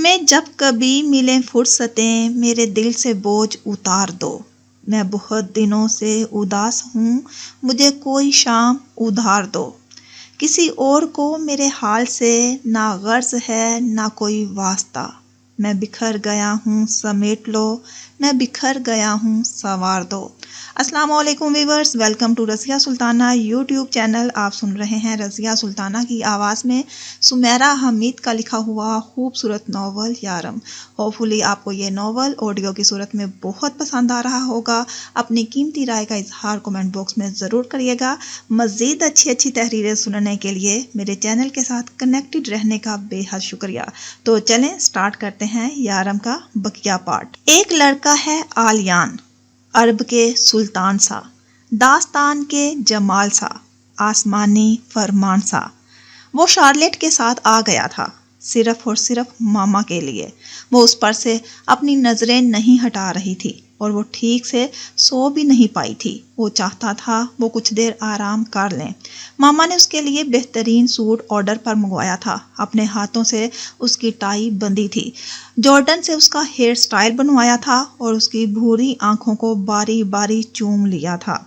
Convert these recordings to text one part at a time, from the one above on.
میں جب کبھی ملیں فرصتیں میرے دل سے بوجھ اتار دو، میں بہت دنوں سے اداس ہوں، مجھے کوئی شام ادھار دو، کسی اور کو میرے حال سے نہ غرض ہے نہ کوئی واسطہ، میں بکھر گیا ہوں سمیٹ لو، میں بکھر گیا ہوں سنوار دو۔ السلام علیکم viewers, welcome to Razia Sultana YouTube channel. آپ سن رہے ہیں رضیہ سلطانہ کی آواز میں سمیرہ حمید کا لکھا ہوا خوبصورت ناول یارم۔ ہوپفلی آپ کو یہ ناول آڈیو کی صورت میں بہت پسند آ رہا ہوگا۔ اپنی قیمتی رائے کا اظہار کمنٹ باکس میں ضرور کریے گا۔ مزید اچھی تحریریں سننے کے لیے میرے چینل کے ساتھ کنیکٹڈ رہنے کا بے حد شکریہ۔ تو چلیں سٹارٹ کرتے ہیں یارم کا بقیہ پارٹ۔ ایک لڑکا ہے آلیان، عرب کے سلطان سا، داستان کے جمال سا، آسمانی فرمان سا۔ وہ شارلٹ کے ساتھ آ گیا تھا، صرف اور صرف ماما کے لیے۔ وہ اس پر سے اپنی نظریں نہیں ہٹا رہی تھی اور وہ ٹھیک سے سو بھی نہیں پائی تھی۔ وہ چاہتا تھا وہ کچھ دیر آرام کر لیں۔ ماما نے اس کے لیے بہترین سوٹ آرڈر پر منگوایا تھا، اپنے ہاتھوں سے اس کی ٹائی بندھی تھی، جارڈن سے اس کا ہیئر سٹائل بنوایا تھا اور اس کی بھوری آنکھوں کو باری باری چوم لیا تھا۔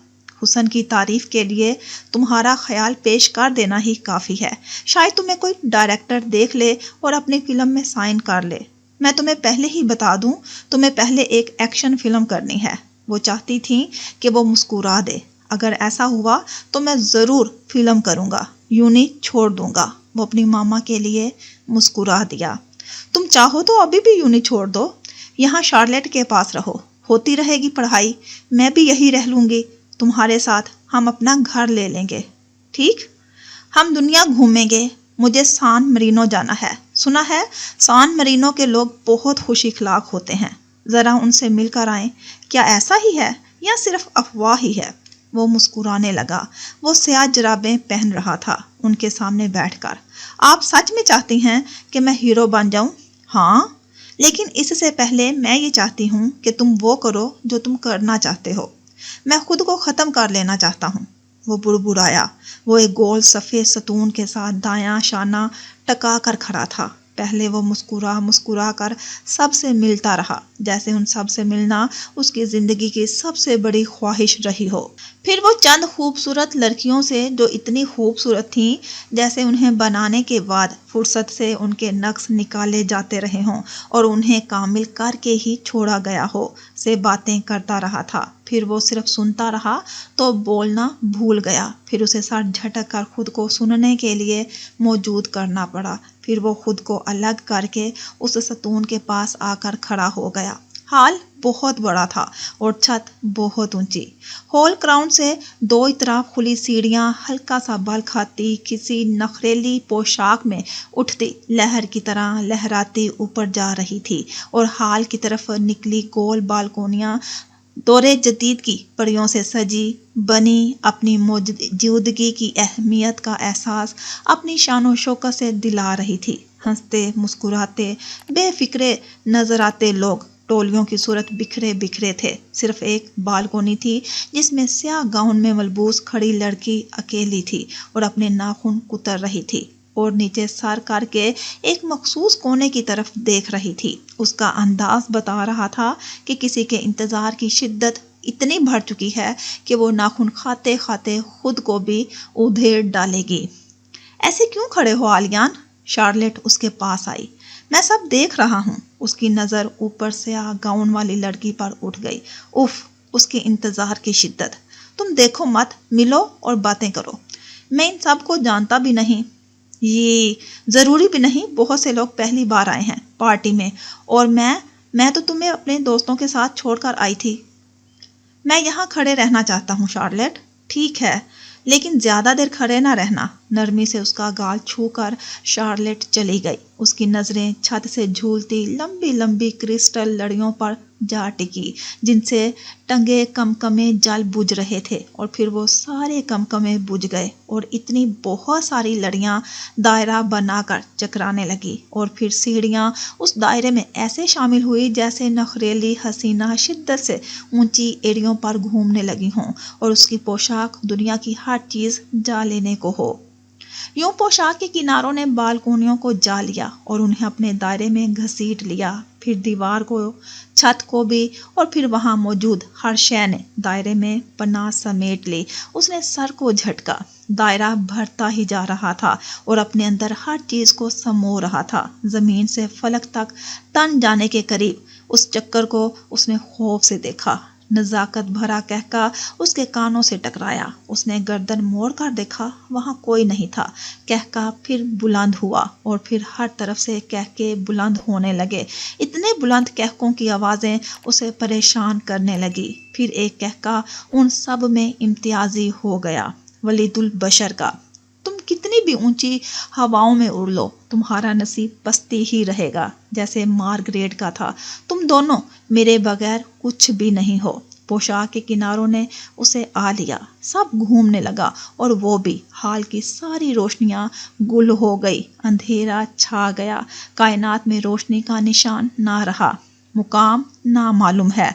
حسن کی تعریف کے لیے تمہارا خیال پیش کر دینا ہی کافی ہے۔ شاید تمہیں کوئی ڈائریکٹر دیکھ لے اور اپنی فلم میں سائن کر لے۔ میں تمہیں پہلے ہی بتا دوں، تمہیں پہلے ایک ایکشن فلم کرنی ہے۔ وہ چاہتی تھی کہ وہ مسکرا دے۔ اگر ایسا ہوا تو میں ضرور فلم کروں گا، یوں نہیں چھوڑ دوں گا۔ وہ اپنی ماما کے لیے مسکرا دیا۔ تم چاہو تو ابھی بھی یوں نہیں چھوڑ دو، یہاں شارلٹ کے پاس رہو، ہوتی رہے گی پڑھائی، میں بھی یہی رہ لوں گی تمہارے ساتھ، ہم اپنا گھر لے لیں گے، ٹھیک؟ ہم دنیا گھومیں گے، مجھے سان مرینو جانا ہے، سنا ہے سان مرینو کے لوگ بہت خوش اخلاق ہوتے ہیں، ذرا ان سے مل کر آئیں۔ کیا ایسا ہی ہے یا صرف افواہ ہی ہے؟ وہ مسکرانے لگا۔ وہ سیاہ جرابیں پہن رہا تھا ان کے سامنے بیٹھ کر۔ آپ سچ میں چاہتی ہیں کہ میں ہیرو بن جاؤں؟ ہاں، لیکن اس سے پہلے میں یہ چاہتی ہوں کہ تم وہ کرو جو تم کرنا چاہتے ہو۔ میں خود کو ختم کر لینا چاہتا ہوں۔ وہ بڑبڑایا۔ وہ ایک گول سفید ستون کے ساتھ دایاں شانہ ٹکا کر کھڑا تھا۔ پہلے وہ مسکرا کر سب سے ملتا رہا، جیسے ان سب سے ملنا اس کی زندگی کی سب سے بڑی خواہش رہی ہو۔ پھر وہ چند خوبصورت لڑکیوں سے جو اتنی خوبصورت تھیں جیسے انہیں بنانے کے بعد فرصت سے ان کے نقص نکالے جاتے رہے ہوں اور انہیں کامل کر کے ہی چھوڑا گیا ہو، سے باتیں کرتا رہا تھا۔ پھر وہ صرف سنتا رہا تو بولنا بھول گیا۔ پھر اسے سر جھٹک کر خود کو سننے کے لیے موجود کرنا پڑا۔ پھر وہ خود کو الگ کر کے اس ستون کے پاس آ کر کھڑا ہو گیا۔ ہال بہت بڑا تھا اور چھت بہت اونچی۔ ہال گراؤنڈ سے دو اطراف کھلی سیڑھیاں ہلکا سا بل کھاتی کسی نخریلی پوشاک میں اٹھتی لہر کی طرح لہراتی اوپر جا رہی تھی، اور ہال کی طرف نکلی گول بالکونیاں دور جدید کی پریوں سے سجی بنی اپنی موجودگی کی اہمیت کا احساس اپنی شان و شوکت سے دلا رہی تھی۔ ہنستے مسکراتے بے فکرے نظر آتے لوگ ٹولیوں کی صورت بکھرے بکھرے تھے۔ صرف ایک بالکونی تھی جس میں سیاہ گاؤن میں ملبوس کھڑی لڑکی اکیلی تھی اور اپنے ناخن کتر رہی تھی اور نیچے سر کر کے ایک مخصوص کونے کی طرف دیکھ رہی تھی۔ اس کا انداز بتا رہا تھا کہ کسی کے انتظار کی شدت اتنی بڑھ چکی ہے کہ وہ ناخن کھاتے کھاتے خود کو بھی ادھیڑ ڈالے گی۔ ایسے کیوں کھڑے ہو آلیان؟ شارلٹ اس کے پاس آئی۔ میں سب دیکھ رہا ہوں۔ اس کی نظر اوپر سیاہ گاؤن والی لڑکی پر اٹھ گئی۔ اف، اس کے انتظار کی شدت۔ تم دیکھو مت، ملو اور باتیں کرو۔ میں ان سب کو جانتا بھی نہیں۔ یہ ضروری بھی نہیں، بہت سے لوگ پہلی بار آئے ہیں پارٹی میں، اور میں تو تمہیں اپنے دوستوں کے ساتھ چھوڑ کر آئی تھی۔ میں یہاں کھڑے رہنا چاہتا ہوں شارلٹ۔ ٹھیک ہے، لیکن زیادہ دیر کھڑے نہ رہنا۔ نرمی سے اس کا گال چھو کر شارلٹ چلی گئی۔ اس کی نظریں چھت سے جھولتی لمبی لمبی کرسٹل لڑیوں پر جا ٹکی جن سے ٹنگے کمکمے جل بجھ رہے تھے، اور پھر وہ سارے کمکمے بجھ گئے اور اتنی بہت ساری لڑیاں دائرہ بنا کر چکرانے لگی، اور پھر سیڑھیاں اس دائرے میں ایسے شامل ہوئی جیسے نخریلی حسینہ شدت سے اونچی ایڑیوں پر گھومنے لگی ہوں اور اس کی پوشاک دنیا کی ہر چیز جا لینے کو ہو۔ یوں پوشاک کے کناروں نے بالکونیوں کو جا لیا اور انہیں اپنے دائرے میں گھسیٹ لیا، پھر دیوار کو، چھت کو بھی، اور پھر وہاں موجود ہر شے نے دائرے میں پناہ سمیٹ لی۔ اس نے سر کو جھٹکا، دائرہ بڑھتا ہی جا رہا تھا اور اپنے اندر ہر چیز کو سمو رہا تھا، زمین سے فلک تک تن جانے کے قریب۔ اس چکر کو اس نے خوف سے دیکھا، نزاکت بھرا کہکا اس کے کانوں سے ٹکرایا۔ اس نے گردن موڑ کر دیکھا، وہاں کوئی نہیں تھا۔ کہکا پھر بلند ہوا اور پھر ہر طرف سے کہکے بلند ہونے لگے۔ اتنے بلند کہکوں کی آوازیں اسے پریشان کرنے لگی۔ پھر ایک کہکا ان سب میں امتیازی ہو گیا، ولید البشر کا۔ تم کتنی بھی اونچی ہواؤں میں اڑ لو، تمہارا نصیب پستی ہی رہے گا، جیسے مارگریٹ کا تھا۔ تم دونوں میرے بغیر کچھ بھی نہیں ہو۔ پوشاک کے کناروں نے اسے آ لیا، سب گھومنے لگا اور وہ بھی۔ حال کی ساری روشنیاں گل ہو گئی، اندھیرا چھا گیا، کائنات میں روشنی کا نشان نہ رہا۔ مقام نامعلوم ہے۔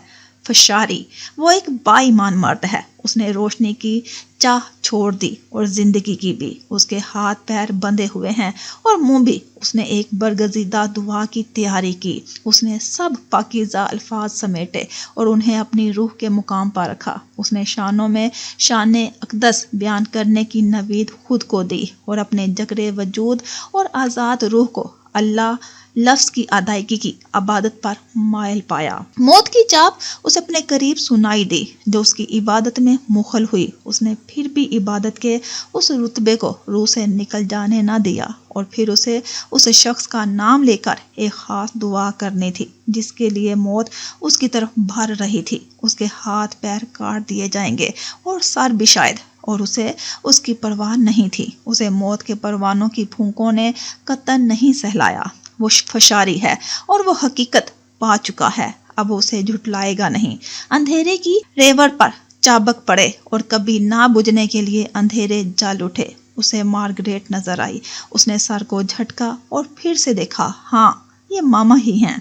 فشاری، وہ ایک با ایمان مرد ہے۔ اس نے روشنی کی چاہ چھوڑ دی اور زندگی کی بھی۔ اس کے ہاتھ پیر بندھے ہوئے ہیں اور منہ بھی۔ اس نے ایک برگزیدہ دعا کی تیاری کی۔ اس نے سب پاکیزہ الفاظ سمیٹے اور انہیں اپنی روح کے مقام پر رکھا۔ اس نے شانوں میں شان اقدس بیان کرنے کی نوید خود کو دی اور اپنے جگرے وجود اور آزاد روح کو اللہ لفظ کی ادائیگی کی عبادت پر مائل پایا۔ موت کی چاپ اسے اپنے قریب سنائی دی جو اس کی عبادت میں مخل ہوئی۔ اس نے پھر بھی عبادت کے اس رتبے کو روح سے نکل جانے نہ دیا، اور پھر اسے اس شخص کا نام لے کر ایک خاص دعا کرنی تھی جس کے لیے موت اس کی طرف بھر رہی تھی۔ اس کے ہاتھ پیر کاٹ دیے جائیں گے اور سر بھی شاید، اور اسے اس کی پرواہ نہیں تھی۔ اسے موت کے پروانوں کی پھونکوں نے قطعاً نہیں سہلایا۔ وہ فشاری ہے اور وہ حقیقت پا چکا ہے، اب اسے جھٹلائے گا نہیں۔ اندھیرے کی ریوڑ پر چابک پڑے اور کبھی نہ بجھنے کے لیے اندھیرے جل اٹھے۔ اسے مارگریٹ نظر آئی۔ اس نے سر کو جھٹکا اور پھر سے دیکھا، ہاں یہ ماما ہی ہیں۔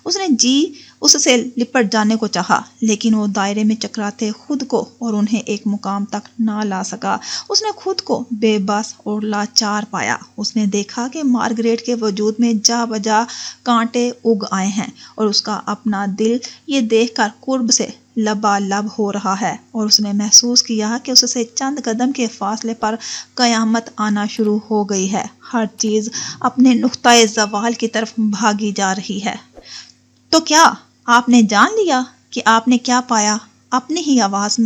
اس نے اس سے لپٹ جانے کو چاہا، لیکن وہ دائرے میں چکراتے خود کو اور انہیں ایک مقام تک نہ لا سکا۔ اس نے خود کو بے بس اور لاچار پایا۔ اس نے دیکھا کہ مارگریٹ کے وجود میں جا بجا کانٹے اگ آئے ہیں اور اس کا اپنا دل یہ دیکھ کر قرب سے لبالب ہو رہا ہے، اور اس نے محسوس کیا کہ اس سے چند قدم کے فاصلے پر قیامت آنا شروع ہو گئی ہے۔ ہر چیز اپنے نقطۂ زوال کی طرف بھاگی جا رہی ہے۔ تو کیا آپ نے جان لیا کہ آپ نے کیا پایا؟ اپنی ہی آواز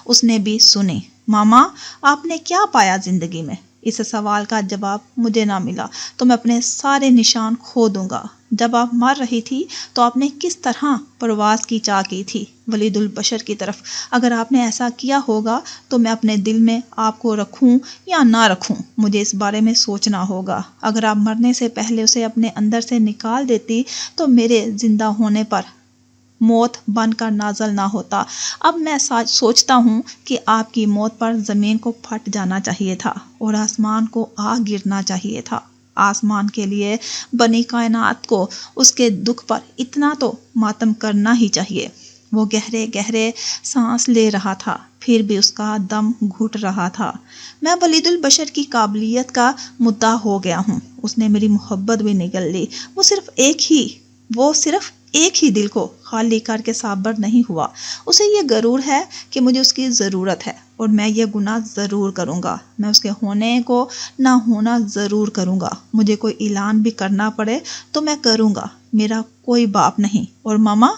اس نے بھی سنی، ماما آپ نے کیا پایا زندگی میں؟ اس سوال کا جواب مجھے نہ ملا تو میں اپنے سارے نشان کھو دوں گا۔ جب آپ مر رہی تھی تو آپ نے کس طرح پرواز کی چاہ کی تھی ولید البشر کی طرف؟ اگر آپ نے ایسا کیا ہوگا تو میں اپنے دل میں آپ کو رکھوں یا نہ رکھوں، مجھے اس بارے میں سوچنا ہوگا۔ اگر آپ مرنے سے پہلے اسے اپنے اندر سے نکال دیتی تو میرے زندہ ہونے پر موت بن کر نازل نہ ہوتا۔ اب میں سوچتا ہوں کہ آپ کی موت پر زمین کو پھٹ جانا چاہیے تھا اور آسمان کو آ گرنا چاہیے تھا۔ آسمان کے لیے بنی کائنات کو اس کے دکھ پر اتنا تو ماتم کرنا ہی چاہیے۔ وہ گہرے گہرے سانس لے رہا تھا، پھر بھی اس کا دم گھٹ رہا تھا۔ میں ولید البشر کی قابلیت کا مدعا ہو گیا ہوں۔ اس نے میری محبت بھی نگل لی۔ وہ صرف ایک ہی دل کو خالی کر کے صابر نہیں ہوا۔ اسے یہ غرور ہے کہ مجھے اس کی ضرورت ہے اور میں یہ گناہ ضرور کروں گا۔ میں اس کے ہونے کو نہ ہونا ضرور کروں گا۔ مجھے کوئی اعلان بھی کرنا پڑے تو میں کروں گا۔ میرا کوئی باپ نہیں، اور ماما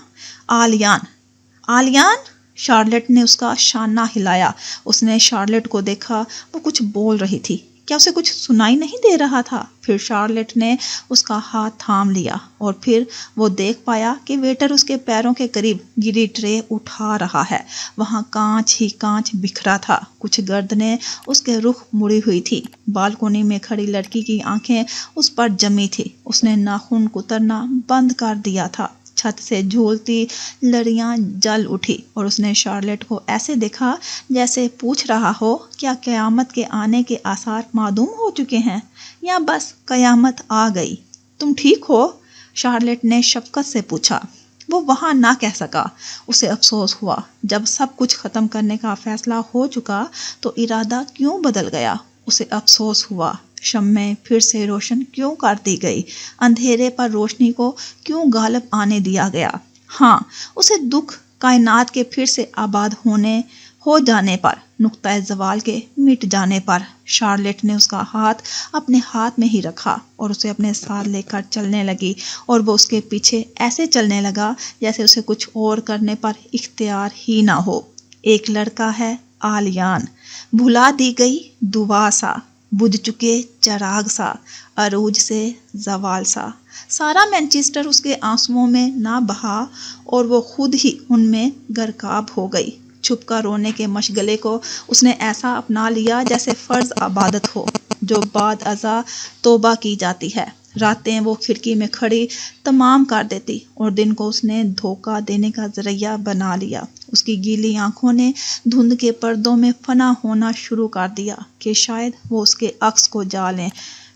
آلیان؟ شارلٹ نے اس کا شانہ ہلایا۔ اس نے شارلٹ کو دیکھا، وہ کچھ بول رہی تھی۔ کیا اسے کچھ سنائی نہیں دے رہا تھا؟ پھر شارلٹ نے اس کا ہاتھ تھام لیا اور پھر وہ دیکھ پایا کہ ویٹر اس کے پیروں کے قریب گری ٹرے اٹھا رہا ہے۔ وہاں کانچ ہی کانچ بکھرا تھا، کچھ گردنیں اس کے رخ مڑی ہوئی تھی۔ بالکونی میں کھڑی لڑکی کی آنکھیں اس پر جمی تھی۔ اس نے ناخن کترنا بند کر دیا تھا۔ چھت سے جھولتی لڑیاں جل اٹھی اور اس نے شارلٹ کو ایسے دیکھا جیسے پوچھ رہا ہو، کیا قیامت کے آنے کے آثار معدوم ہو چکے ہیں یا بس قیامت آ گئی؟ تم ٹھیک ہو؟ شارلٹ نے شفقت سے پوچھا۔ وہ وہاں نہ کہہ سکا۔ اسے افسوس ہوا، جب سب کچھ ختم کرنے کا فیصلہ ہو چکا تو ارادہ کیوں بدل گیا؟ اسے افسوس ہوا، شمع پھر سے روشن کیوں کر دی گئی، اندھیرے پر روشنی کو کیوں غالب آنے دیا گیا۔ ہاں، اسے دکھ کائنات کے پھر سے آباد ہو جانے پر، نقطۂ زوال کے مٹ جانے پر۔ شارلٹ نے اس کا ہاتھ اپنے ہاتھ میں ہی رکھا اور اسے اپنے ساتھ لے کر چلنے لگی، اور وہ اس کے پیچھے ایسے چلنے لگا جیسے اسے کچھ اور کرنے پر اختیار ہی نہ ہو۔ ایک لڑکا ہے آلیان، بھلا دی گئی دعا سا، بجھ چکے چراغ سا، عروج سے زوال سا۔ سارا مینچسٹر اس کے آنسوؤں میں نہ بہا اور وہ خود ہی ان میں غرقاب ہو گئی۔ چھپ کر رونے کے مشغلے کو اس نے ایسا اپنا لیا جیسے فرض عبادت ہو جو بعد ازاں توبہ کی جاتی ہے۔ راتیں وہ کھڑکی میں کھڑی تمام کر دیتی اور دن کو اس نے دھوکہ دینے کا ذریعہ بنا لیا۔ اس کی گیلی آنکھوں نے دھند کے پردوں میں فنا ہونا شروع کر دیا کہ شاید وہ اس کے عکس کو جا لیں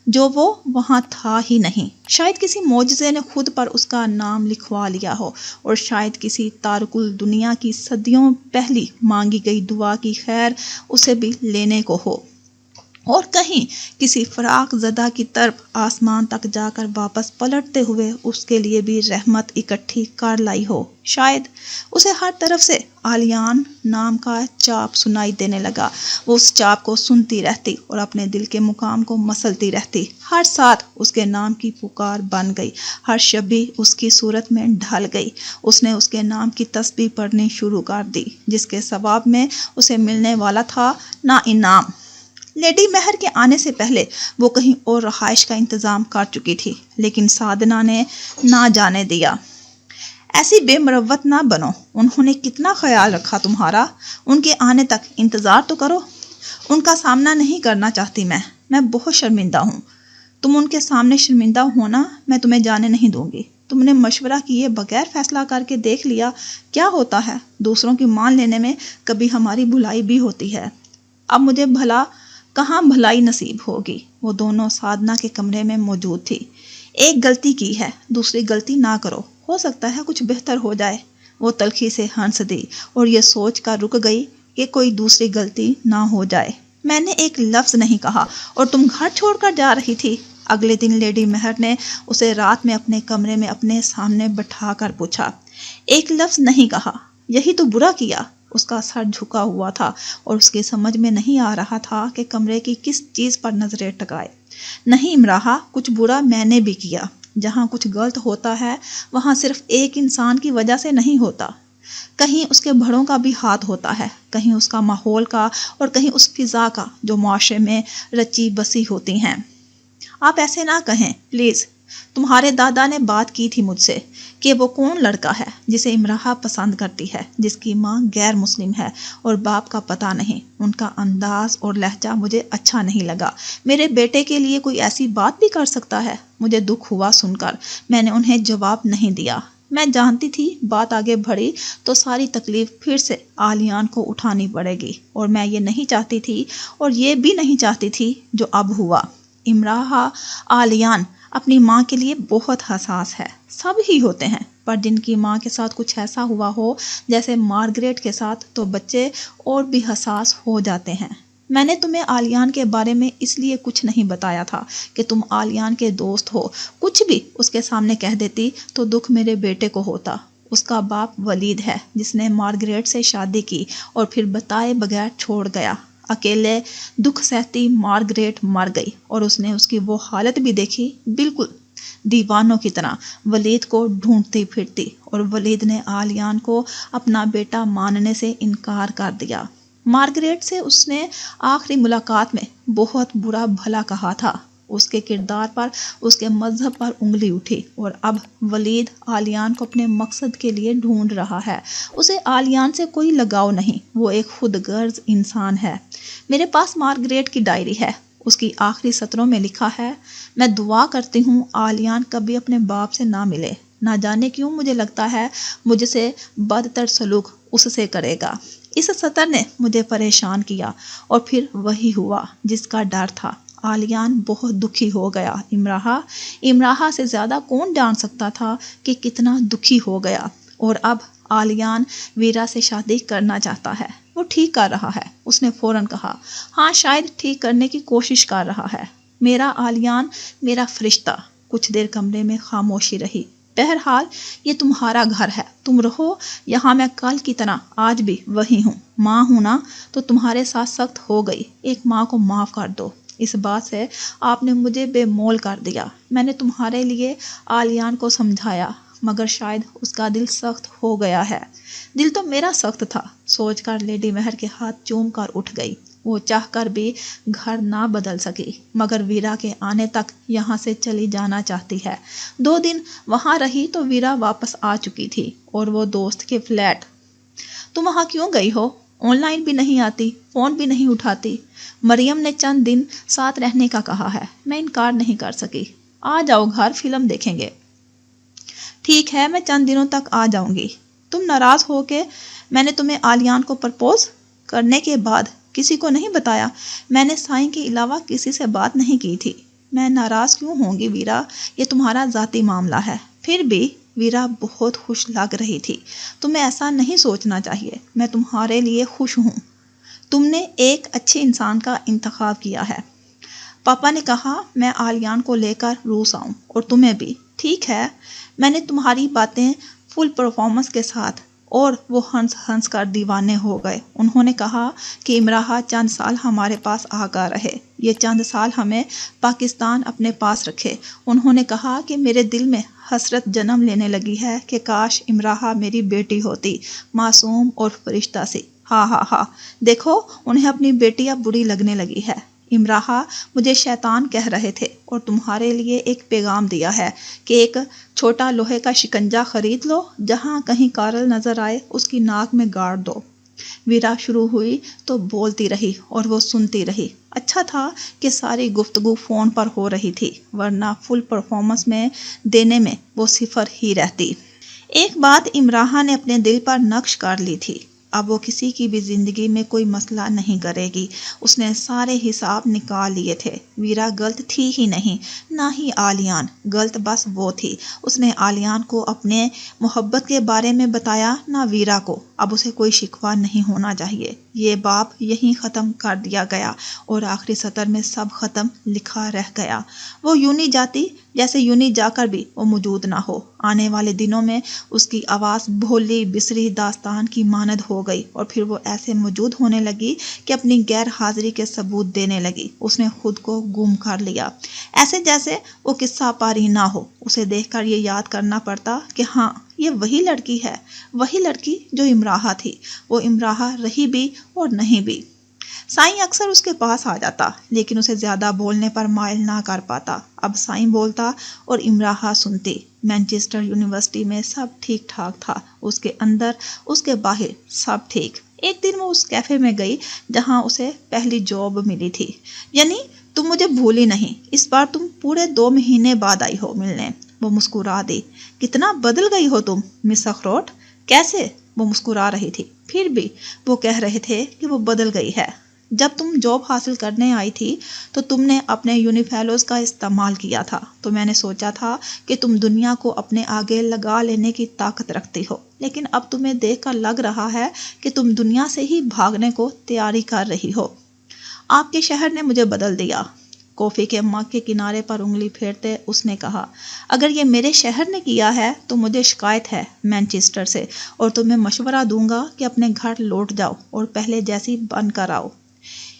جو وہ وہاں تھا ہی نہیں۔ شاید کسی معجزے نے خود پر اس کا نام لکھوا لیا ہو، اور شاید کسی تارک الدنیا کی صدیوں پہلی مانگی گئی دعا کی خیر اسے بھی لینے کو ہو، اور کہیں کسی فراق زدہ کی طرف آسمان تک جا کر واپس پلٹتے ہوئے اس کے لیے بھی رحمت اکٹھی کر لائی ہو۔ شاید اسے ہر طرف سے آلیان نام کا چاپ سنائی دینے لگا۔ وہ اس چاپ کو سنتی رہتی اور اپنے دل کے مقام کو مسلتی رہتی۔ ہر ساتھ اس کے نام کی پکار بن گئی، ہر شبیہ اس کی صورت میں ڈھل گئی۔ اس نے اس کے نام کی تسبیح پڑھنی شروع کر دی، جس کے ثواب میں اسے ملنے والا تھا نہ انعام۔ لیڈی مہر کے آنے سے پہلے وہ کہیں اور رہائش کا انتظام کر چکی تھی، لیکن سادنا نے نہ جانے دیا۔ ایسی بے مروت نہ بنو، انہوں نے کتنا خیال رکھا تمہارا، ان کے آنے تک انتظار تو کرو۔ ان کا سامنا نہیں کرنا چاہتی میں بہت شرمندہ ہوں۔ تم ان کے سامنے شرمندہ ہونا میں تمہیں جانے نہیں دوں گی۔ تم نے مشورہ کیے بغیر فیصلہ کر کے دیکھ لیا کیا ہوتا ہے۔ دوسروں کی مان لینے میں کبھی ہماری بھلائی بھی ہوتی ہے۔ اب مجھے بھلا کہاں بھلائی نصیب ہوگی۔ وہ دونوں سادنا کے کمرے میں موجود تھی۔ ایک غلطی کی ہے، دوسری غلطی نہ کرو، ہو سکتا ہے کچھ بہتر ہو جائے۔ وہ تلخی سے ہنس دی اور یہ سوچ کر رک گئی کہ کوئی دوسری غلطی نہ ہو جائے۔ میں نے ایک لفظ نہیں کہا اور تم گھر چھوڑ کر جا رہی تھی۔ اگلے دن لیڈی مہر نے اسے رات میں اپنے کمرے میں اپنے سامنے بٹھا کر پوچھا، ایک لفظ نہیں کہا، یہی تو برا کیا۔ اس کا سر جھکا ہوا تھا اور اس کی سمجھ میں نہیں آ رہا تھا کہ کمرے کی کس چیز پر نظریں ٹکائے۔ نہیں امراحہ، کچھ برا میں نے بھی کیا۔ جہاں کچھ غلط ہوتا ہے وہاں صرف ایک انسان کی وجہ سے نہیں ہوتا، کہیں اس کے بڑوں کا بھی ہاتھ ہوتا ہے، کہیں اس کا ماحول کا، اور کہیں اس فضا کا جو معاشرے میں رچی بسی ہوتی ہیں۔ آپ ایسے نہ کہیں پلیز۔ تمہارے دادا نے بات کی تھی مجھ سے کہ وہ کون لڑکا ہے جسے امراحہ پسند کرتی ہے، جس کی ماں غیر مسلم ہے اور باپ کا پتہ نہیں۔ ان کا انداز اور لہجہ مجھے اچھا نہیں لگا۔ میرے بیٹے کے لیے کوئی ایسی بات بھی کر سکتا ہے؟ مجھے دکھ ہوا سن کر۔ میں نے انہیں جواب نہیں دیا۔ میں جانتی تھی بات آگے بڑھی تو ساری تکلیف پھر سے آلیان کو اٹھانی پڑے گی، اور میں یہ نہیں چاہتی تھی، اور یہ بھی نہیں چاہتی تھی جو اب ہوا۔ امراحہ آلیان اپنی ماں کے لیے بہت حساس ہے، سب ہی ہوتے ہیں، پر جن کی ماں کے ساتھ کچھ ایسا ہوا ہو جیسے مارگریٹ کے ساتھ، تو بچے اور بھی حساس ہو جاتے ہیں۔ میں نے تمہیں آلیان کے بارے میں اس لیے کچھ نہیں بتایا تھا کہ تم آلیان کے دوست ہو۔ کچھ بھی اس کے سامنے کہہ دیتی تو دکھ میرے بیٹے کو ہوتا۔ اس کا باپ ولید ہے جس نے مارگریٹ سے شادی کی اور پھر بتائے بغیر چھوڑ گیا۔ اکیلے دکھ سہتی مارگریٹ مر گئی اور اس نے اس کی وہ حالت بھی دیکھی، بالکل دیوانوں کی طرح ولید کو ڈھونڈتی پھرتی، اور ولید نے آلیان کو اپنا بیٹا ماننے سے انکار کر دیا۔ مارگریٹ سے اس نے آخری ملاقات میں بہت برا بھلا کہا تھا، اس کے کردار پر، اس کے مذہب پر انگلی اٹھی، اور اب ولید آلیان کو اپنے مقصد کے لیے ڈھونڈ رہا ہے۔ اسے آلیان سے کوئی لگاؤ نہیں، وہ ایک خود غرض انسان ہے۔ میرے پاس مارگریٹ کی ڈائری ہے، اس کی آخری سطروں میں لکھا ہے، میں دعا کرتی ہوں آلیان کبھی اپنے باپ سے نہ ملے، نہ جانے کیوں مجھے لگتا ہے مجھ سے بدتر سلوک اس سے کرے گا۔ اس سطر نے مجھے پریشان کیا، اور پھر وہی ہوا جس کا ڈر تھا۔ آلیان بہت دکھی ہو گیا۔ امراحہ سے زیادہ کون جان سکتا تھا کہ کتنا دکھی ہو گیا، اور اب آلیان ویرا سے شادی کرنا چاہتا ہے، وہ ٹھیک کر رہا ہے۔ اس نے فوراً کہا، ہاں شاید ٹھیک کرنے کی کوشش کر رہا ہے۔ میرا آلیان، میرا فرشتہ۔ کچھ دیر کمرے میں خاموشی رہی۔ بہرحال یہ تمہارا گھر ہے، تم رہو یہاں، میں کل کی طرح آج بھی وہی ہوں۔ ماں ہوں نا تو تمہارے ساتھ سخت ہو گئی، ایک ماں کو معاف کر دو۔ اس بات سے آپ نے مجھے بے مول کر دیا۔ میں نے تمہارے لیے آلیان کو سمجھایا، مگر شاید اس کا دل سخت ہو گیا ہے۔ دل تو میرا سخت تھا، سوچ کر لیڈی مہر کے ہاتھ چوم کر اٹھ گئی۔ وہ چاہ کر بھی گھر نہ بدل سکی، مگر ویرا کے آنے تک یہاں سے چلی جانا چاہتی ہے۔ 2 دن وہاں رہی تو ویرا واپس آ چکی تھی اور وہ دوست کے فلیٹ۔ تم وہاں کیوں گئی ہو؟ آن لائن بھی نہیں آتی، فون بھی نہیں اٹھاتی۔ مریم نے چند دن ساتھ رہنے کا کہا ہے، میں انکار نہیں کر سکی۔ آ جاؤ گھر، فلم دیکھیں گے۔ ٹھیک ہے، میں چند دنوں تک آ جاؤں گی۔ تم ناراض ہو کہ میں نے تمہیں آلیان کو پرپوز کرنے کے بعد کسی کو نہیں بتایا؟ میں نے سائیں کے علاوہ کسی سے بات نہیں کی تھی۔ میں ناراض کیوں ہوں گی ویرا، یہ تمہارا ذاتی معاملہ ہے۔ پھر بھی ویرا بہت خوش لگ رہی تھی۔ تمہیں ایسا نہیں سوچنا چاہیے، میں تمہارے لیے خوش ہوں۔ تم نے ایک اچھے انسان کا انتخاب کیا ہے۔ پاپا نے کہا میں آلیان کو لے کر روس آؤں، اور تمہیں بھی۔ ٹھیک ہے، میں نے تمہاری باتیں فل پرفارمنس کے ساتھ، اور وہ ہنس ہنس کر دیوانے ہو گئے۔ انہوں نے کہا کہ امراحہ چند سال ہمارے پاس آ کر رہے، یہ چند سال ہمیں پاکستان اپنے پاس رکھے۔ انہوں نے کہا کہ میرے دل میں حسرت جنم لینے لگی ہے کہ کاش امراحہ میری بیٹی ہوتی، معصوم اور فرشتہ سی۔ ہاں ہاں ہاں، دیکھو انہیں اپنی بیٹی اب بری لگنے لگی ہے۔ امراحہ مجھے شیطان کہہ رہے تھے، اور تمہارے لیے ایک پیغام دیا ہے کہ ایک چھوٹا لوہے کا شکنجا خرید لو، جہاں کہیں کارل نظر آئے اس کی ناک میں گاڑ دو۔ ویرا شروع ہوئی تو بولتی رہی اور وہ سنتی رہی۔ اچھا تھا کہ ساری گفتگو فون پر ہو رہی تھی، ورنہ فل پرفارمنس میں دینے میں وہ صفر ہی رہتی۔ ایک بات امراحہ نے اپنے دل پر نقش کر لی تھی، اب وہ کسی کی بھی زندگی میں کوئی مسئلہ نہیں کرے گی۔ اس نے سارے حساب نکال لیے تھے۔ ویرا غلط تھی ہی نہیں، نہ ہی آلیان، غلط بس وہ تھی۔ اس نے آلیان کو اپنے محبت کے بارے میں بتایا، نہ ویرا کو۔ اب اسے کوئی شکوہ نہیں ہونا چاہیے۔ یہ باب یہیں ختم کر دیا گیا، اور آخری سطر میں سب ختم لکھا رہ گیا۔ وہ یوں نہیں جاتی جیسے یوں نہیں جا کر بھی وہ موجود نہ ہو۔ آنے والے دنوں میں اس کی آواز بھولی بسری داستان کی مانند ہو گئی، اور پھر وہ ایسے موجود ہونے لگی کہ اپنی غیر حاضری کے ثبوت دینے لگی۔ اس نے خود کو گم کر لیا، ایسے جیسے وہ قصہ پاری نہ ہو۔ اسے دیکھ کر یہ یاد کرنا پڑتا کہ ہاں، یہ وہی لڑکی ہے، وہی لڑکی جو امراحہ تھی۔ وہ امراحہ رہی بھی اور نہیں بھی۔ سائیں اکثر اس کے پاس آ جاتا، لیکن اسے زیادہ بولنے پر مائل نہ کر پاتا۔ اب سائیں بولتا اور امراحہ سنتی۔ مانچسٹر یونیورسٹی میں سب ٹھیک ٹھاک تھا، اس کے اندر، اس کے باہر، سب ٹھیک۔ ایک دن وہ اس کیفے میں گئی جہاں اسے پہلی جاب ملی تھی۔ یعنی تم مجھے بھولی نہیں، اس بار تم پورے 2 مہینے بعد آئی ہو ملنے۔ وہ مسکرا دی۔ کتنا بدل گئی ہو تم، مس اخروٹ۔ کیسے؟ وہ مسکرا رہی تھی۔ پھر بھی وہ کہہ رہے تھے کہ وہ بدل گئی ہے۔ جب تم جاب حاصل کرنے آئی تھی تو تم نے اپنے یونیفیلوز کا استعمال کیا تھا، تو میں نے سوچا تھا کہ تم دنیا کو اپنے آگے لگا لینے کی طاقت رکھتی ہو، لیکن اب تمہیں دیکھ کر لگ رہا ہے کہ تم دنیا سے ہی بھاگنے کو تیاری کر رہی ہو۔ آپ کے شہر نے مجھے بدل دیا۔ کافی کے مگ کے کنارے پر انگلی پھیرتے اس نے کہا، اگر یہ میرے شہر نے کیا ہے تو مجھے شکایت ہے مانچسٹر سے، اور تمہیں مشورہ دوں گا کہ اپنے گھر لوٹ جاؤ اور پہلے جیسی بن کر آؤ۔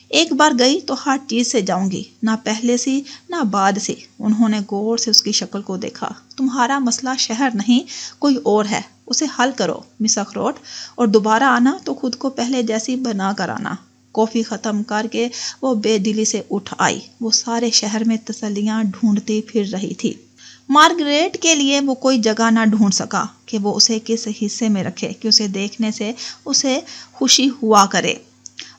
ایک بار گئی تو ہر چیز سے جاؤں گی، نہ پہلے سی نہ بعد سی۔ انہوں نے غور سے اس کی شکل کو دیکھا۔ تمہارا مسئلہ شہر نہیں، کوئی اور ہے، اسے حل کرو مس اخروٹ، اور دوبارہ آنا تو خود کو پہلے جیسی بنا کر آنا۔ کافی ختم کر کے وہ بے دلی سے اٹھ آئی۔ وہ سارے شہر میں تسلیاں ڈھونڈتی پھر رہی تھی۔ مارگریٹ کے لیے وہ کوئی جگہ نہ ڈھونڈ سکا کہ وہ اسے کس حصے میں رکھے کہ اسے دیکھنے سے اسے خوشی ہوا کرے۔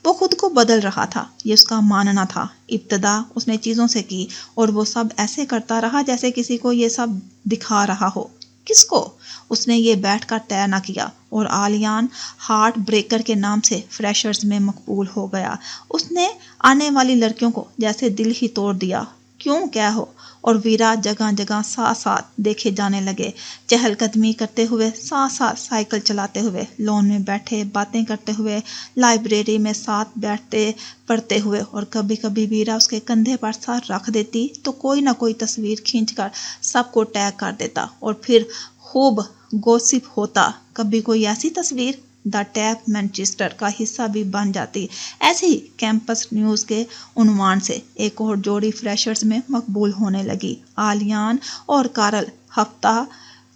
وہ خود کو بدل رہا تھا، یہ اس کا ماننا تھا۔ ابتدا اس نے چیزوں سے کی، اور وہ سب ایسے کرتا رہا جیسے کسی کو یہ سب دکھا رہا ہو۔ کس کو؟ اس نے یہ بیٹھ کر طے نہ کیا، اور آلیان ہارٹ بریکر کے نام سے فریشرز میں مقبول ہو گیا۔ اس نے آنے والی لڑکیوں کو جیسے دل ہی توڑ دیا۔ کیوں کیا ہو؟ اور ویرا جگہ جگہ ساتھ ساتھ دیکھے جانے لگے، چہل قدمی کرتے ہوئے، ساتھ ساتھ سائیکل چلاتے ہوئے، لون میں بیٹھے باتیں کرتے ہوئے، لائبریری میں ساتھ بیٹھتے پڑھتے ہوئے، اور کبھی کبھی ویرا اس کے کندھے پر سر رکھ دیتی تو کوئی نہ کوئی تصویر کھینچ کر سب کو ٹیگ کر دیتا اور پھر خوب گوسپ ہوتا۔ کبھی کوئی ایسی تصویر دا ٹیپ مانچسٹر کا حصہ بھی بن جاتی۔ ایسے ہی کیمپس نیوز کے عنوان سے ایک اور جوڑی فریشرز میں مقبول ہونے لگی، آلیان اور کارل۔ ہفتہ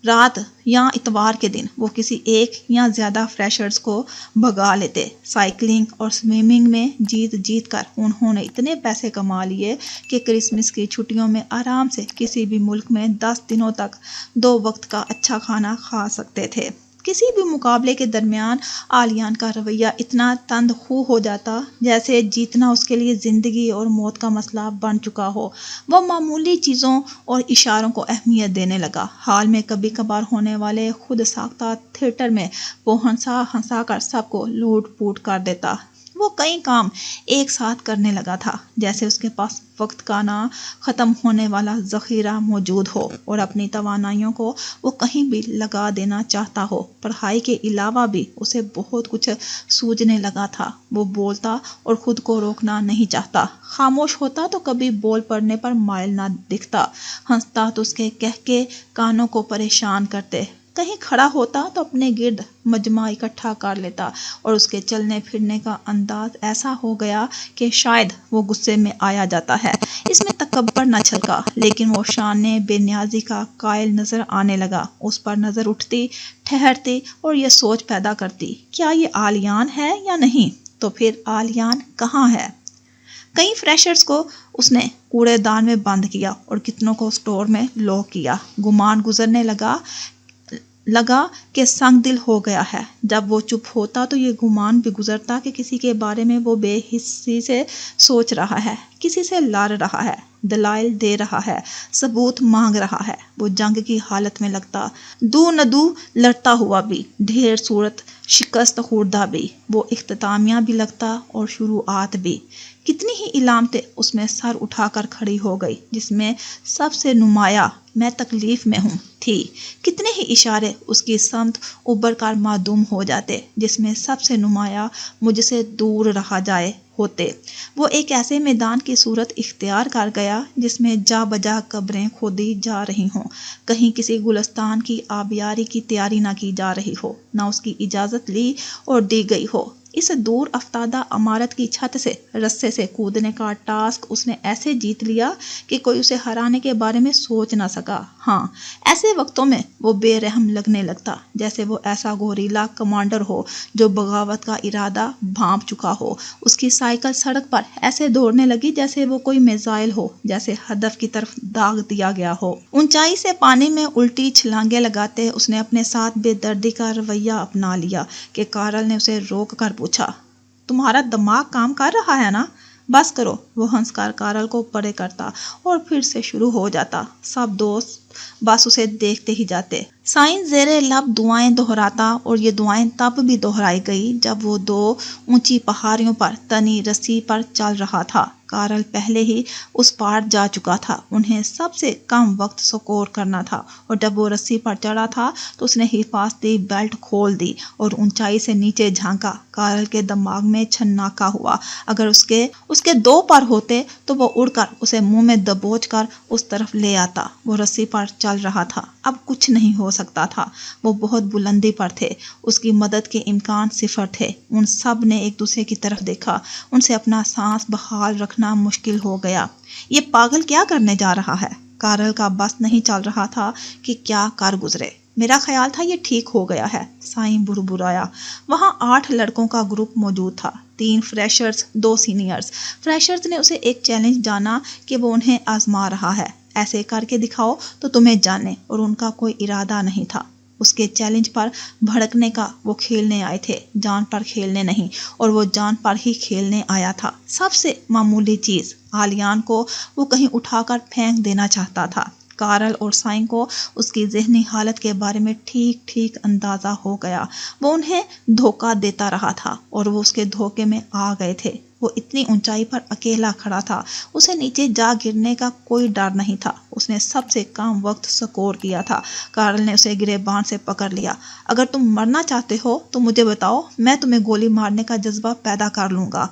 رات یا اتوار کے دن وہ کسی ایک یا زیادہ فریشرز کو بھگا لیتے۔ سائیکلنگ اور سوئمنگ میں جیت جیت کر انہوں نے اتنے پیسے کما لیے کہ کرسمس کی چھٹیوں میں آرام سے کسی بھی ملک میں 10 دنوں تک 2 وقت کا اچھا کھانا کھا سکتے تھے۔ کسی بھی مقابلے کے درمیان آلیان کا رویہ اتنا تند خو ہو جاتا جیسے جیتنا اس کے لیے زندگی اور موت کا مسئلہ بن چکا ہو۔ وہ معمولی چیزوں اور اشاروں کو اہمیت دینے لگا۔ حال میں کبھی کبھار ہونے والے خود ساختہ تھیٹر میں وہ ہنسا ہنسا کر سب کو لوٹ پوٹ کر دیتا۔ وہ کئی کام ایک ساتھ کرنے لگا تھا، جیسے اس کے پاس وقت کا نہ ختم ہونے والا ذخیرہ موجود ہو اور اپنی توانائیوں کو وہ کہیں بھی لگا دینا چاہتا ہو۔ پڑھائی کے علاوہ بھی اسے بہت کچھ سوجنے لگا تھا۔ وہ بولتا اور خود کو روکنا نہیں چاہتا، خاموش ہوتا تو کبھی بول پڑنے پر مائل نہ دکھتا، ہنستا تو اس کے کہکے کانوں کو پریشان کرتے، کہیں کھڑا ہوتا تو اپنے گرد مجمع اکٹھا کر لیتا، اور اس کے چلنے پھرنے کا انداز ایسا ہو گیا کہ شاید وہ غصے میں آیا جاتا ہے۔ اس میں تکبر نہ چھلکا، لیکن وہ شان بے نیازی کا قائل نظر آنے لگا۔ اس پر نظر اٹھتی، ٹھہرتی اور یہ سوچ پیدا کرتی، کیا یہ آلیان ہے یا نہیں؟ تو پھر آلیان کہاں ہے؟ کئی فریشرز کو اس نے کوڑے دان میں بند کیا اور کتنوں کو اسٹور میں لوک کیا۔ گمان گزرنے لگا کہ سنگ دل ہو گیا ہے۔ جب وہ چپ ہوتا تو یہ گمان بھی گزرتا کہ کسی کے بارے میں وہ بے حسی سے سوچ رہا ہے، کسی سے لڑ رہا ہے، دلائل دے رہا ہے، ثبوت مانگ رہا ہے۔ وہ جنگ کی حالت میں لگتا، دو نہ دو لڑتا ہوا بھی، ڈھیر صورت شکست خوردہ بھی۔ وہ اختتامیہ بھی لگتا اور شروعات بھی۔ کتنی ہی علامتیں اس میں سر اٹھا کر کھڑی ہو گئی، جس میں سب سے نمایاں میں تکلیف میں ہوں تھی۔ کتنے ہی اشارے اس کی سمت ابھر کر معدوم ہو جاتے، جس میں سب سے نمایاں مجھ سے دور رہا جائے ہوتے۔ وہ ایک ایسے میدان کی صورت اختیار کر گیا جس میں جا بجا قبریں کھودی جا رہی ہوں، کہیں کسی گلستان کی آبیاری کی تیاری نہ کی جا رہی ہو، نہ اس کی اجازت لی اور دی گئی ہو۔ اس دور افتادہ عمارت کی چھت سے رسے سے کودنے کا ٹاسک اس نے ایسے جیت لیا کہ کوئی اسے ہرانے کے بارے میں سوچ نہ سکا۔ ہاں، ایسے وقتوں میں وہ بے رحم لگنے لگتا، جیسے وہ ایسا گوریلا کمانڈر ہو جو بغاوت کا ارادہ بھانپ چکا ہو۔ اس کی سائیکل سڑک پر ایسے دوڑنے لگی جیسے وہ کوئی میزائل ہو، جیسے ہدف کی طرف داغ دیا گیا ہو۔ اونچائی سے پانی میں الٹی چھلانگیں لگاتے اس نے اپنے ساتھ بے دردی کا رویہ اپنا لیا کہ کارل نے اسے روک کر پوچھا، تمہارا دماغ کام کر رہا ہے نا؟ بس کرو۔ وہ ہنس کر کارل کو پرے کرتا اور پھر سے شروع ہو جاتا۔ سب دوست بس اسے دیکھتے ہی جاتے۔ سائن زیر لب دعائیں دہراتا، اور یہ دعائیں تب بھی دہرائی گئی جب وہ 2 اونچی پہاڑیوں پر تنی رسی پر چل رہا تھا۔ کارل پہلے ہی اس پار جا چکا تھا، انہیں سب سے کم وقت سکور کرنا تھا، اور جب وہ رسی پر چڑھا تھا تو اس نے حفاظتی بیلٹ کھول دی اور اونچائی سے نیچے جھانکا۔ کارل کے دماغ میں چھناکا ہوا، اگر اس کے 2 پر ہوتے تو وہ اڑ کر اسے منہ میں دبوچ کر اس طرف لے آتا۔ وہ رسی پر چل رہا تھا، اب کچھ نہیں ہو سکتا تھا، وہ بہت بلندی پر تھے، اس کی مدد کے امکان صفر تھے۔ ان سب نے ایک دوسرے کی طرف دیکھا، ان سے اپنا سانس بحال رکھنا مشکل ہو گیا۔ یہ پاگل کیا کرنے جا رہا ہے؟ کارل کا بس نہیں چل رہا تھا کہ کیا کر گزرے۔ میرا خیال تھا یہ ٹھیک ہو گیا ہے، سائن بڑبڑایا۔ وہاں 8 لڑکوں کا گروپ موجود تھا، 3 فریشرز 2 سینئرز۔ فریشرز نے اسے ایک چیلنج جانا کہ وہ انہیں آزما رہا ہے، ایسے کر کے دکھاؤ تو تمہیں جانے، اور ان کا کوئی ارادہ نہیں تھا اس کے چیلنج پر بھڑکنے کا۔ وہ کھیلنے آئے تھے، جان پر کھیلنے نہیں، اور وہ جان پر ہی کھیلنے آیا تھا۔ سب سے معمولی چیز، آلیان کو وہ کہیں اٹھا کر پھینک دینا چاہتا تھا۔ کارل اور سائن کو اس کی ذہنی حالت کے بارے میں ٹھیک اندازہ ہو گیا۔ وہ انہیں دھوکہ دیتا رہا تھا اور وہ اس کے دھوکے میں آ گئے تھے۔ وہ اتنی اونچائی پر اکیلا کھڑا تھا، اسے نیچے جا گرنے کا کوئی ڈر نہیں تھا۔ اس نے سب سے کم وقت سکور کیا تھا۔ کارل نے اسے گریبان سے پکڑ لیا۔ اگر تم مرنا چاہتے ہو تو مجھے بتاؤ، میں تمہیں گولی مارنے کا جذبہ پیدا کر لوں گا۔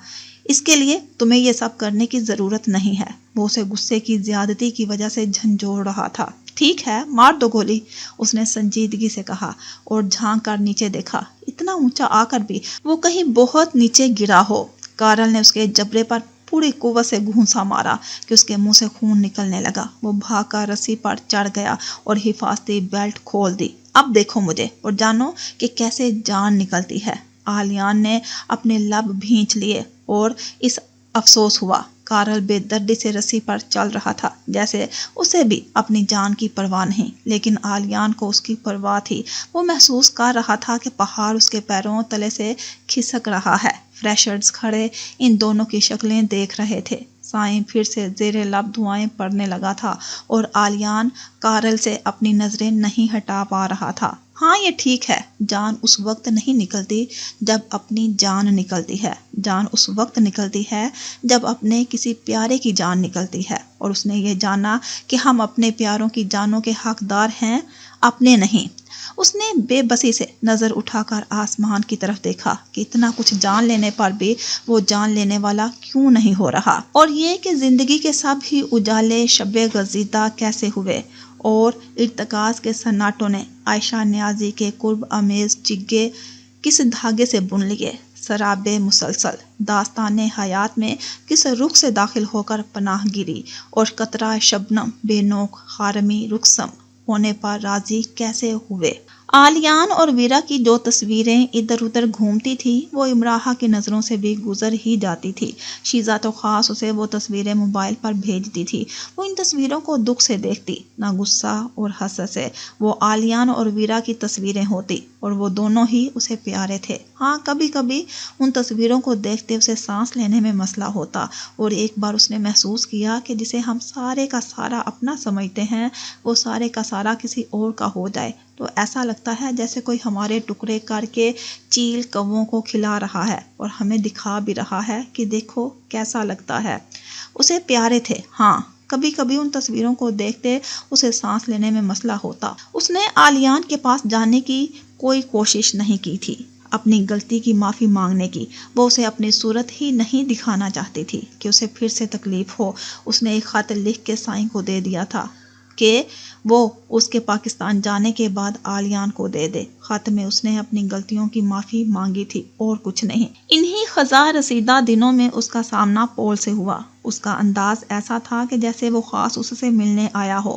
اس کے لیے تمہیں یہ سب کرنے کی ضرورت نہیں ہے۔ وہ اسے غصے کی زیادتی کی وجہ سے جھنجھوڑ رہا تھا۔ ٹھیک ہے، مار دو گولی، اس نے سنجیدگی سے کہا اور جھانک کر نیچے دیکھا۔ اتنا اونچا آ کر بھی وہ کہیں بہت نیچے گرا ہو۔ کارل نے اس کے جبڑے پر پوری قوت سے گھونسا مارا کہ اس کے منہ سے خون نکلنے لگا۔ وہ بھاگ کر رسی پر چڑھ گیا اور حفاظتی بیلٹ کھول دی۔ اب دیکھو مجھے اور جانو کہ کیسے جان نکلتی ہے۔ آلیان نے اپنے لب بھینچ لیے اور اس افسوس ہوا۔ کارل بے دردی سے رسی پر چل رہا تھا، جیسے اسے بھی اپنی جان کی پرواہ نہیں، لیکن آلیان کو اس کی پرواہ تھی۔ وہ محسوس کر رہا تھا کہ پہاڑ اس کے پیروں تلے سے کھسک رہا ہے۔ فریشرز کھڑے ان دونوں کی شکلیں دیکھ رہے تھے۔ سائیں پھر سے زیر لب دعائیں پڑھنے لگا تھا اور آلیان کارل سے اپنی نظریں نہیں ہٹا پا رہا تھا۔ ہاں یہ ٹھیک ہے، جان اس وقت نہیں نکلتی جب اپنی جان نکلتی ہے۔ جان اس وقت نکلتی ہے جب اپنے کسی پیارے کی جان نکلتی ہے، اور اس نے یہ جانا کہ ہم اپنے پیاروں کی جانوں کے حقدار ہیں، اپنے نہیں۔ اس نے بے بسی سے نظر اٹھا کر آسمان کی طرف دیکھا کہ اتنا کچھ جان لینے پر بھی وہ جان لینے والا کیوں نہیں ہو رہا، اور یہ کہ زندگی کے سب ہی اجالے شب گزیدہ کیسے ہوئے، اور ارتکاز کے سناٹوں نے عائشہ نیازی کے قرب امیز چگے کس دھاگے سے بن لیے۔ سراب مسلسل داستان حیات میں کس رخ سے داخل ہو کر پناہ گیری، اور قطرہ شبنم بے نوک خارمی رخصم ہونے پر راضی کیسے ہوئے۔ آلیان اور ویرا کی جو تصویریں ادھر ادھر گھومتی تھی وہ امراحہ کی نظروں سے بھی گزر ہی جاتی تھی۔ شیزا تو خاص اسے وہ تصویریں موبائل پر بھیجتی تھی۔ وہ ان تصویروں کو دکھ سے دیکھتی، نہ غصہ اور حسرت سے۔ وہ آلیان اور ویرا کی تصویریں ہوتی اور وہ دونوں ہی اسے پیارے تھے۔ ہاں کبھی کبھی ان تصویروں کو دیکھتے اسے سانس لینے میں مسئلہ ہوتا، اور ایک بار اس نے محسوس کیا کہ جسے ہم سارے کا سارا اپنا سمجھتے ہیں وہ سارے کا سارا کسی اور کا ہو جائے تو ایسا لگتا ہے جیسے کوئی ہمارے ٹکڑے کر کے چیل کووں کو کھلا رہا ہے اور ہمیں دکھا بھی رہا ہے کہ دیکھو کیسا لگتا ہے۔ اسے پیارے تھے، ہاں کبھی کبھی ان تصویروں کو دیکھتے اسے سانس لینے میں مسئلہ ہوتا۔ اس نے آلیان کے پاس جانے کی کوئی کوشش نہیں کی تھی، اپنی غلطی کی معافی مانگنے کی۔ وہ اسے اپنی صورت ہی نہیں دکھانا چاہتی تھی کہ اسے پھر سے تکلیف ہو۔ اس نے ایک خط لکھ کے سائیں کو دے دیا تھا کہ وہ اس کے پاکستان جانے کے بعد آلیان کو دے دے۔ خط میں اس نے اپنی غلطیوں کی معافی مانگی تھی اور کچھ نہیں۔ انہی خزاں رسیدہ دنوں میں اس کا سامنا پول سے ہوا۔ اس کا انداز ایسا تھا کہ جیسے وہ خاص اس سے ملنے آیا ہو۔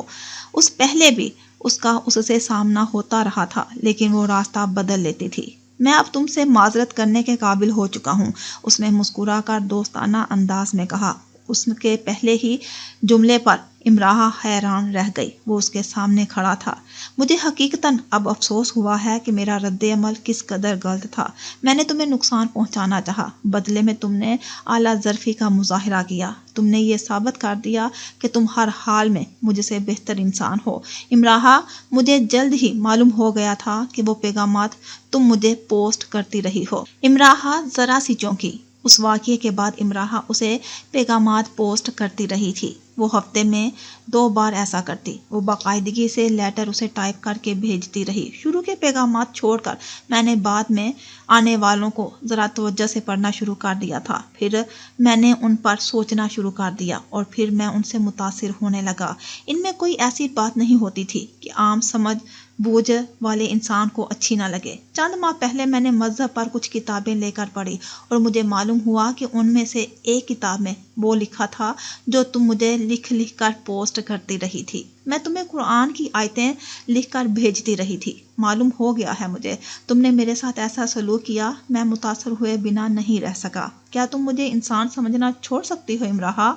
اس پہلے بھی اس کا اس سے سامنا ہوتا رہا تھا، لیکن وہ راستہ بدل لیتی تھی۔ میں اب تم سے معذرت کرنے کے قابل ہو چکا ہوں، اس نے مسکرا کر دوستانہ انداز میں کہا۔ اس کے پہلے ہی جملے پر امراحہ حیران رہ گئی۔ وہ اس کے سامنے کھڑا تھا۔ مجھے حقیقتاً اب افسوس ہوا ہے کہ میرا رد عمل کس قدر غلط تھا۔ میں نے تمہیں نقصان پہنچانا چاہا، بدلے میں تم نے اعلیٰ ظرفی کا مظاہرہ کیا۔ تم نے یہ ثابت کر دیا کہ تم ہر حال میں مجھ سے بہتر انسان ہو۔ امراحہ، مجھے جلد ہی معلوم ہو گیا تھا کہ وہ پیغامات تم مجھے پوسٹ کرتی رہی ہو۔ امراحہ ذرا سی چونکی۔ اس واقعے کے بعد امراحہ اسے پیغامات پوسٹ کرتی رہی تھی۔ وہ ہفتے میں 2 بار ایسا کرتی۔ وہ باقاعدگی سے لیٹر اسے ٹائپ کر کے بھیجتی رہی۔ شروع کے پیغامات چھوڑ کر میں نے بعد میں آنے والوں کو ذرا توجہ سے پڑھنا شروع کر دیا تھا۔ پھر میں نے ان پر سوچنا شروع کر دیا اور پھر میں ان سے متاثر ہونے لگا۔ ان میں کوئی ایسی بات نہیں ہوتی تھی کہ عام سمجھ بوجھ والے انسان کو اچھی نہ لگے۔ چند ماہ پہلے میں نے مذہب پر کچھ کتابیں لے کر پڑھی اور مجھے معلوم ہوا کہ ان میں سے ایک کتاب میں وہ لکھا تھا جو تم مجھے لکھ لکھ کر پوسٹ کرتی رہی تھی۔ میں تمہیں قرآن کی آیتیں لکھ کر بھیجتی رہی تھی۔ معلوم ہو گیا ہے مجھے تم نے میرے ساتھ ایسا سلوک کیا، میں متاثر ہوئے بنا نہیں رہ سکا۔ کیا تم مجھے انسان سمجھنا چھوڑ سکتی ہو امراحہ؟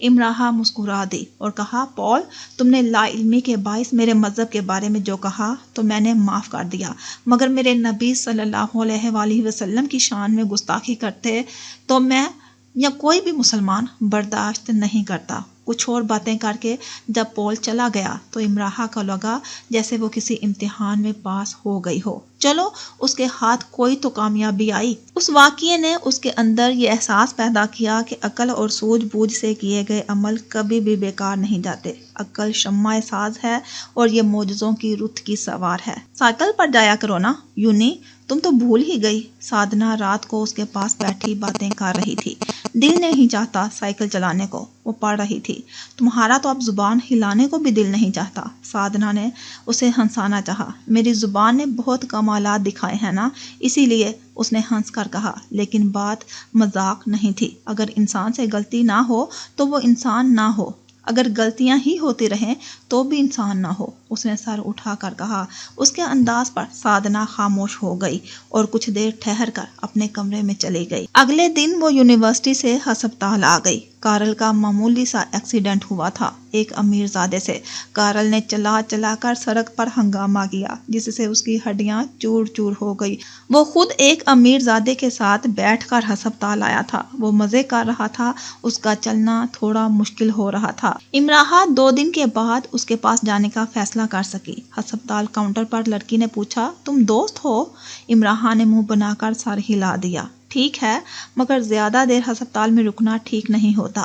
امراحہ مسکرا دی اور کہا، پول، تم نے لا علمی کے باعث میرے مذہب کے بارے میں جو کہا تو میں نے معاف کر دیا، مگر میرے نبی صلی اللہ علیہ وآلہ وسلم کی شان میں گستاخی کرتے تو میں یا کوئی بھی مسلمان برداشت نہیں کرتا۔ کچھ اور باتیں کر کے جب پول چلا گیا تو امراحہ کو لگا جیسے وہ کسی امتحان میں پاس ہو گئی ہو۔ چلو اس کے ہاتھ کوئی تو کامیابی آئی۔ اس واقعے نے اس کے اندر یہ احساس پیدا کیا کہ عقل اور سوجھ بوجھ سے کیے گئے عمل کبھی بھی بیکار نہیں جاتے۔ عقل شمع ساز ہے اور یہ معجزوں کی رت کی سوار ہے۔ سائیکل پر جایا کرو نا، یوں نہیں، تم تو بھول ہی گئی۔ سادھنا رات کو اس کے پاس بیٹھی باتیں کر رہی تھی۔ دل نہیں چاہتا سائیکل چلانے کو، وہ پڑھ رہی تھی۔ تمہارا تو اب زبان ہلانے کو بھی دل نہیں چاہتا۔ سادھنا نے اسے ہنسانا چاہا۔ میری زبان نے بہت کمالات دکھائے ہیں نا، اسی لیے اس نے ہنس کر کہا، لیکن بات مذاق نہیں تھی۔ اگر انسان سے غلطی نہ ہو تو وہ انسان نہ ہو، اگر غلطیاں ہی ہوتی رہیں تو بھی انسان نہ ہو۔ اس نے سر اٹھا کر کہا۔ اس کے انداز پر سادھنا خاموش ہو گئی اور کچھ دیر ٹھہر کر اپنے کمرے میں چلی گئی۔ اگلے دن وہ یونیورسٹی سے ہسپتال آ گئی۔ کارل کا معمولی سا ایکسیڈنٹ ہوا تھا ایک امیر زادے سے۔ کارل نے چلا چلا کر سڑک پر ہنگامہ کیا جس سے اس کی ہڈیاں چور چور ہو گئی۔ وہ خود ایک امیر زادے کے ساتھ بیٹھ کر ہسپتال آیا تھا۔ وہ مزے کر رہا تھا، اس کا چلنا تھوڑا مشکل ہو رہا تھا۔ امراحہ 2 دن کے بعد اس کے پاس جانے کا فیصلہ کر سکی۔ ہسپتال کاؤنٹر پر لڑکی نے پوچھا، تم دوست ہو؟ امراحہ نے منہ بنا کر سر ہلا دیا۔ ٹھیک ہے، مگر زیادہ دیر ہسپتال میں رکنا ٹھیک نہیں ہوتا۔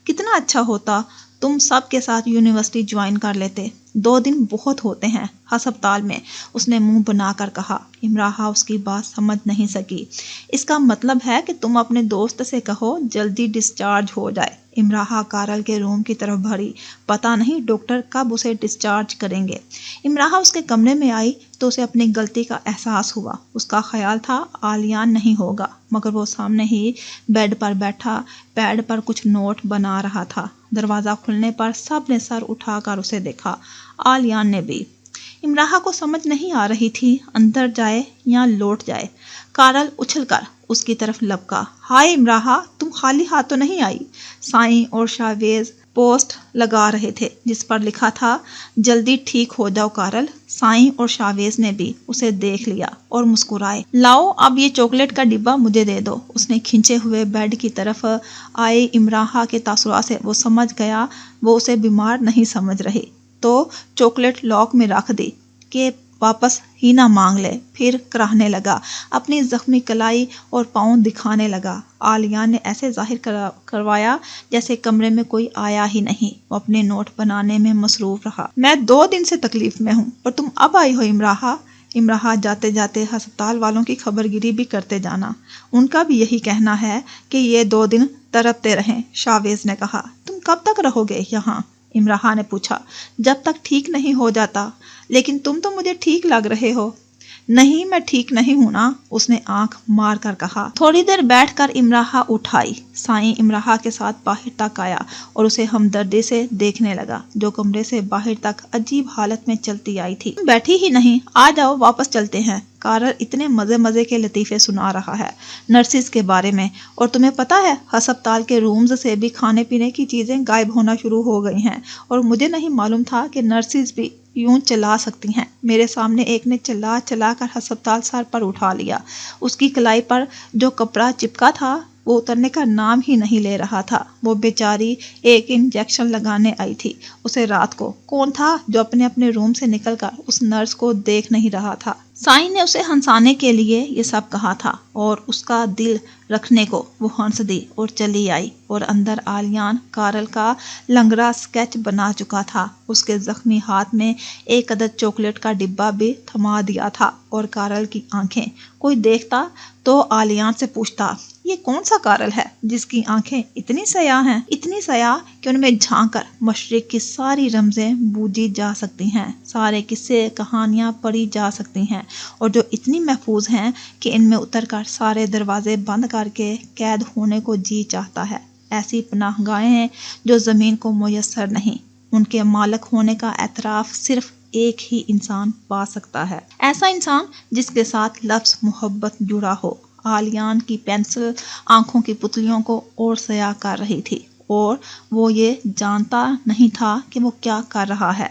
کتنا اچھا ہوتا تم سب کے ساتھ یونیورسٹی جوائن کر لیتے۔ 2 دن بہت ہوتے ہیں ہسپتال میں، اس نے منہ بنا کر کہا۔ امراحہ اس کی بات سمجھ نہیں سکی۔ اس کا مطلب ہے کہ تم اپنے دوست سے کہو جلدی ڈسچارج ہو جائے۔ امراحہ کارل کے روم کی طرف بڑھی۔ پتہ نہیں ڈاکٹر کب اسے ڈسچارج کریں گے۔ امراحہ اس کے کمرے میں آئی تو اسے اپنی غلطی کا احساس ہوا۔ اس کا خیال تھا آلیان نہیں ہوگا، مگر وہ سامنے ہی بیڈ پر بیٹھا پیڈ پر کچھ نوٹ بنا رہا تھا۔ دروازہ کھلنے پر سب نے سر اٹھا کر اسے دیکھا، آلیان نے بھی۔ امراحہ کو سمجھ نہیں آ رہی تھی اندر جائے یا لوٹ جائے۔ کارل اچھل کر اس کی طرف لپکا۔ ہائے امراحہ، تم خالی ہاتھ تو نہیں آئی؟ سائیں اور شاویز پوسٹ لگا رہے تھے جس پر لکھا تھا، جلدی ٹھیک ہو جاؤ کارل۔ سائیں اور شاویز نے بھی اسے دیکھ لیا اور مسکرائے۔ لاؤ اب یہ چاکلیٹ کا ڈبہ مجھے دے دو۔ اس نے کھنچے ہوئے بیڈ کی طرف آئے امراحہ کے تاثرات سے وہ سمجھ گیا وہ اسے بیمار نہیں سمجھ رہی، تو چاکلیٹ لاک میں رکھ دی کہ واپس ہی نہ مانگ لے۔ پھر کراہنے لگا، اپنی زخمی کلائی اور پاؤں دکھانے لگا۔ آلیان نے ایسے ظاہر کروایا جیسے کمرے میں کوئی آیا ہی نہیں۔ وہ اپنے نوٹ بنانے میں مصروف رہا۔ میں 2 دن سے تکلیف میں ہوں اور تم اب آئی ہو امراحہ۔ امراحہ جاتے جاتے ہسپتال والوں کی خبر گیری بھی کرتے جانا، ان کا بھی یہی کہنا ہے کہ یہ 2 دن تڑپتے رہیں۔ شاویز نے کہا، تم کب تک رہو گے یہاں؟ امراحہ نے پوچھا۔ جب تک ٹھیک نہیں ہو جاتا۔ لیکن تم تو مجھے ٹھیک لگ رہے ہو۔ نہیں، میں ٹھیک نہیں ہوں نا، اس نے آنکھ مار کر کہا۔ تھوڑی دیر بیٹھ کر امراحہ اٹھائی۔ سائیں امراحہ کے ساتھ باہر تک آیا اور اسے ہمدردی سے دیکھنے لگا جو کمرے سے باہر تک عجیب حالت میں چلتی آئی تھی۔ بیٹھی ہی نہیں، آ جاؤ واپس چلتے ہیں۔ کارل اتنے مزے کے لطیفے سنا رہا ہے نرسز کے بارے میں، اور تمہیں پتہ ہے ہسپتال کے رومز سے بھی کھانے پینے کی چیزیں غائب ہونا شروع ہو گئی ہیں، اور مجھے نہیں معلوم تھا کہ نرسز بھی یوں چلا سکتی ہیں۔ میرے سامنے ایک نے چلا چلا کر ہسپتال سر پر اٹھا لیا۔ اس کی کلائی پر جو کپڑا چپکا تھا وہ اترنے کا نام ہی نہیں لے رہا تھا۔ وہ بیچاری ایک انجیکشن لگانے آئی تھی اسے رات کو۔ کون تھا جو اپنے روم سے نکل کر اس نرس کو دیکھ نہیں رہا تھا؟ سائیں نے اسے ہنسانے کے لیے یہ سب کہا تھا، اور اس کا دل رکھنے کو وہ ہنس دی اور چلی آئی، اور اندر آلیان کارل کا لنگڑا اسکیچ بنا چکا تھا۔ اس کے زخمی ہاتھ میں ایک عدد چاکلیٹ کا ڈبہ بھی تھما دیا تھا، اور کارل کی آنکھیں کوئی دیکھتا تو آلیان سے پوچھتا، یہ کون سا کارل ہے جس کی آنکھیں اتنی سیاہ ہیں، اتنی سیاہ کہ ان میں جھانک کر مشرق کی ساری رمزیں بوجھی جا سکتی ہیں، سارے قصے کہانیاں پڑھی جا سکتی ہیں، اور جو اتنی محفوظ ہیں کہ ان میں اتر کر سارے دروازے بند کر کے قید ہونے کو جی چاہتا ہے۔ ایسی پناہ گاہیں ہیں جو زمین کو میسر نہیں، ان کے مالک ہونے کا اعتراف صرف ایک ہی انسان پا سکتا ہے، ایسا انسان جس کے ساتھ لفظ محبت جڑا ہو۔ آلیان کی پینسل آنکھوں کی پتلیوں کو اور سیاہ کر رہی تھی، اور وہ یہ جانتا نہیں تھا کہ وہ کیا کر رہا ہے۔